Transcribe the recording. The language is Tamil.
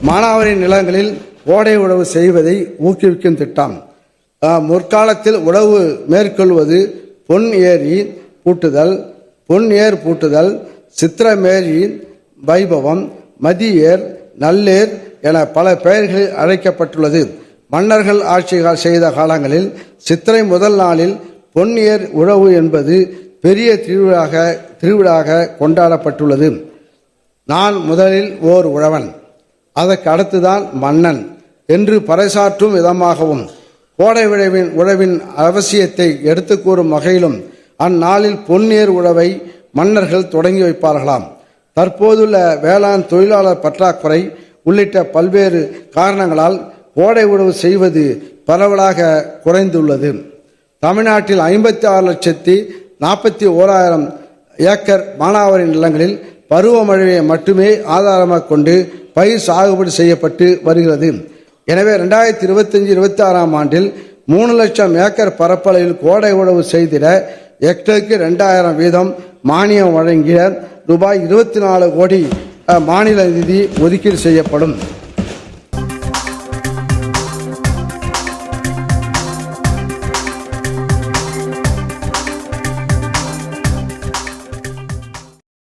மானாவாரி நிலங்களில் கோடை உழவு செய்வதை ஊக்குவிக்கும் திட்டம். முற்காலத்தில் உழவு மேற்கொள்வது பொன் ஏர் பூட்டுதல், சித்திரமேரி வைபவம், மதியேர், நல்லேர் என பல பெயர்களில் அழைக்கப்பட்டுள்ளது. மன்னர்கள் ஆட்சி செய்த காலங்களில் சித்திரை முதல் நாளில் பொன் ஏர் உழவு என்பது பெரிய திருவிழாக கொண்டாடப்பட்டுள்ளது. நான் முதலில் ஓர் உழவன், அதற்கு அடுத்துதான் மன்னன் என்று பறைசாற்றும் விதமாகவும் கோடை உழவின் அவசியத்தை எடுத்து கூறும் வகையிலும் அந்நாளில் பொன்னேர் உழவை மன்னர்கள் தொடங்கி வைப்பார்களாம். தற்போதுள்ள வேளாண் தொழிலாளர் பற்றாக்குறை உள்ளிட்ட பல்வேறு காரணங்களால் கோடை உழவு செய்வது பரவலாக குறைந்துள்ளது. தமிழ்நாட்டில் 56,41,000 ஏக்கர் மானாவாரி நிலங்களில் பருவமழையை மட்டுமே ஆதாரமாக கொண்டு பயிர் சாகுபடி செய்யப்பட்டு வருகிறது. எனவே 2025-26 ஆண்டில் 3 லட்சம் ஏக்கர் பரப்பளவில் கோடை உழவு செய்திட ஹெக்டருக்கு 2000 வீதம் மானியம் வழங்கிய ரூபாய் 24 கோடி மாநில நிதி ஒதுக்கீடு செய்யப்படும்.